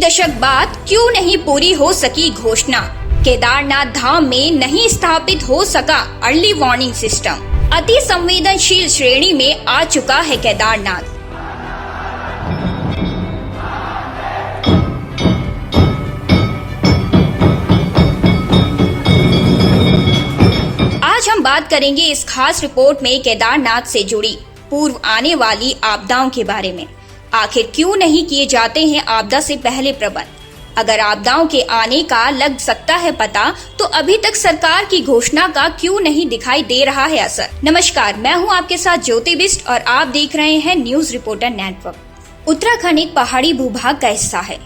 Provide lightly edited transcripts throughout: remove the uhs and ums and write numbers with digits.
दशक बाद क्यों नहीं पूरी हो सकी घोषणा। केदारनाथ धाम में नहीं स्थापित हो सका अर्ली वार्निंग सिस्टम। अति संवेदनशील श्रेणी में आ चुका है केदारनाथ। आज हम बात करेंगे इस खास रिपोर्ट में केदारनाथ से जुड़ी पूर्व आने वाली आपदाओं के बारे में। आखिर क्यों नहीं किए जाते हैं आपदा से पहले प्रबंध? अगर आपदाओं के आने का लग सकता है पता, तो अभी तक सरकार की घोषणा का क्यों नहीं दिखाई दे रहा है असर। नमस्कार, मैं हूं आपके साथ ज्योति बिष्ट और आप देख रहे हैं न्यूज रिपोर्टर नेटवर्क। उत्तराखंड एक पहाड़ी भूभाग का हिस्सा है।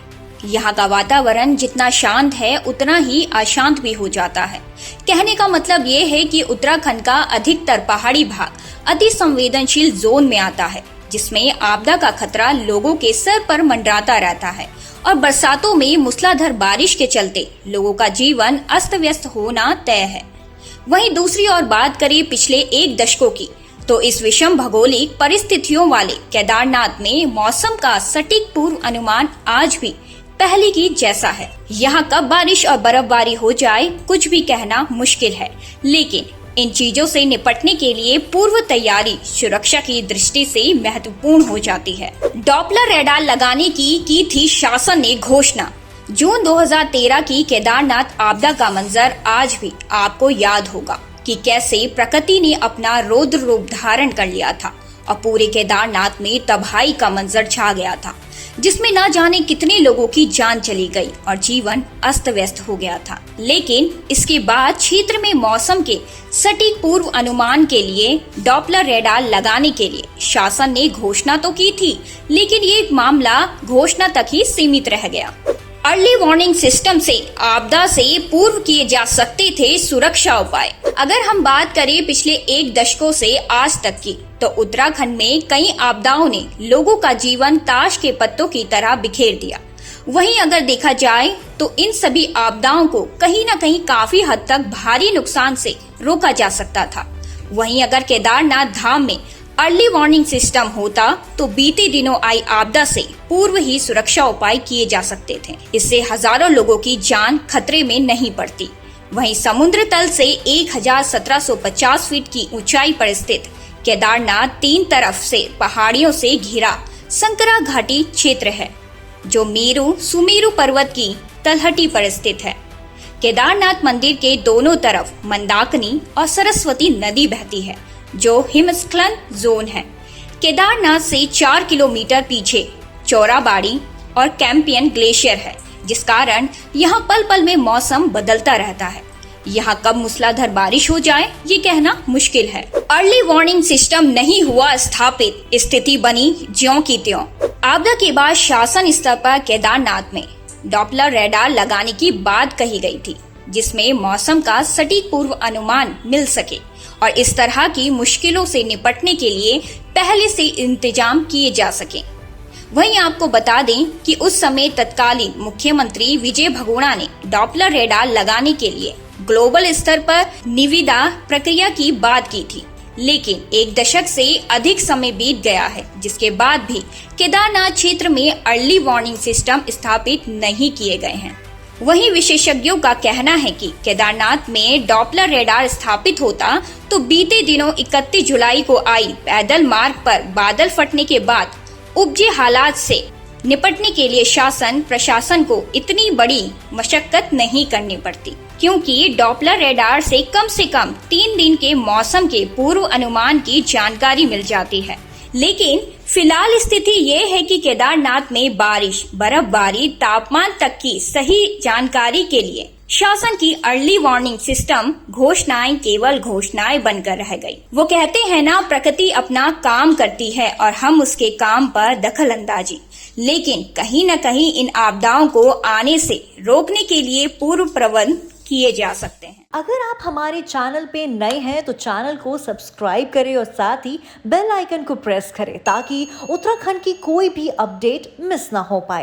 यहाँ का वातावरण जितना शांत है उतना ही अशांत भी हो जाता है। कहने का मतलब ये है कि उत्तराखंड का अधिकतर पहाड़ी भाग अति संवेदनशील जोन में आता है, जिसमें आपदा का खतरा लोगों के सर पर मंडराता रहता है और बरसातों में मूसलाधार बारिश के चलते लोगों का जीवन अस्त व्यस्त होना तय है। वहीं दूसरी ओर बात करें पिछले एक दशकों की, तो इस विषम भौगोलिक परिस्थितियों वाले केदारनाथ में मौसम का सटीक पूर्व अनुमान आज भी पहले की जैसा है। यहाँ कब बारिश और बर्फबारी हो जाए कुछ भी कहना मुश्किल है, लेकिन इन चीजों से निपटने के लिए पूर्व तैयारी सुरक्षा की दृष्टि से महत्वपूर्ण हो जाती है। डॉपलर रेडार लगाने की थी शासन ने घोषणा। जून 2013 की केदारनाथ आपदा का मंजर आज भी आपको याद होगा कि कैसे प्रकृति ने अपना रौद्र रूप धारण कर लिया था और पूरे केदारनाथ में तबाही का मंजर छा गया था, जिसमें न जाने कितने लोगों की जान चली गई और जीवन अस्त व्यस्त हो गया था। लेकिन इसके बाद क्षेत्र में मौसम के सटीक पूर्व अनुमान के लिए डॉपलर रेडार लगाने के लिए शासन ने घोषणा तो की थी, लेकिन ये मामला घोषणा तक ही सीमित रह गया। अर्ली वार्निंग सिस्टम से आपदा से पूर्व किए जा सकते थे सुरक्षा उपाय। अगर हम बात करें पिछले एक दशकों से आज तक की, तो उत्तराखंड में कई आपदाओं ने लोगों का जीवन ताश के पत्तों की तरह बिखेर दिया। वहीं अगर देखा जाए तो इन सभी आपदाओं को कहीं न कहीं काफी हद तक भारी नुकसान से रोका जा सकता था। वहीं अगर केदारनाथ धाम में अर्ली वार्निंग सिस्टम होता तो बीते दिनों आई आपदा से पूर्व ही सुरक्षा उपाय किए जा सकते थे। इससे हजारों लोगों की जान खतरे में नहीं पड़ती। वहीं समुद्र तल से 1750 फीट की ऊंचाई पर स्थित केदारनाथ तीन तरफ से पहाड़ियों से घिरा संकरा घाटी क्षेत्र है, जो मेरु सुमेरु पर्वत की तलहटी पर स्थित है। केदारनाथ मंदिर के दोनों तरफ मंदाकिनी और सरस्वती नदी बहती है, जो हिमस्खलन जोन है। केदारनाथ से 4 किलोमीटर पीछे चौराबाड़ी और कैंपियन ग्लेशियर है, जिस कारण यहाँ पल पल में मौसम बदलता रहता है। यहाँ कब मूसलाधार बारिश हो जाए ये कहना मुश्किल है। अर्ली वार्निंग सिस्टम नहीं हुआ स्थापित, स्थिति बनी ज्यों की त्यों। आपदा के बाद शासन स्तर पर केदारनाथ में डॉपलर रेडार लगाने की बात कही गई थी, जिसमें मौसम का सटीक पूर्व अनुमान मिल सके और इस तरह की मुश्किलों से निपटने के लिए पहले से इंतजाम किए जा सके। वहीं आपको बता दें कि उस समय तत्कालीन मुख्यमंत्री विजय बहुगुणा ने डॉपलर रेडार लगाने के लिए ग्लोबल स्तर पर निविदा प्रक्रिया की बात की थी, लेकिन एक दशक से अधिक समय बीत गया है, जिसके बाद भी केदारनाथ क्षेत्र में अर्ली वार्निंग सिस्टम स्थापित नहीं किए गए हैं। वहीं विशेषज्ञों का कहना है कि केदारनाथ में डॉपलर रेडार स्थापित होता तो बीते दिनों 31 जुलाई को आई पैदल मार्ग पर बादल फटने के बाद उपजे हालात से निपटने के लिए शासन प्रशासन को इतनी बड़ी मशक्कत नहीं करनी पड़ती, क्योंकि डॉपलर रेडार से कम 3 दिन के मौसम के पूर्व अनुमान की जानकारी मिल जाती है। लेकिन फिलहाल स्थिति ये है कि केदारनाथ में बारिश, बर्फबारी, तापमान तक की सही जानकारी के लिए शासन की अर्ली वार्निंग सिस्टम घोषणाएं केवल घोषणाएं बनकर रह गई। वो कहते हैं ना, प्रकृति अपना काम करती है और हम उसके काम पर दखल अंदाजी। लेकिन कहीं न कहीं इन आपदाओं को आने से रोकने के लिए पूर्व प्रबंध किए जा सकते हैं। अगर आप हमारे चैनल पे नए हैं तो चैनल को सब्सक्राइब करें और साथ ही बेल आइकन को प्रेस करें, ताकि उत्तराखंड की कोई भी अपडेट मिस ना हो पाए।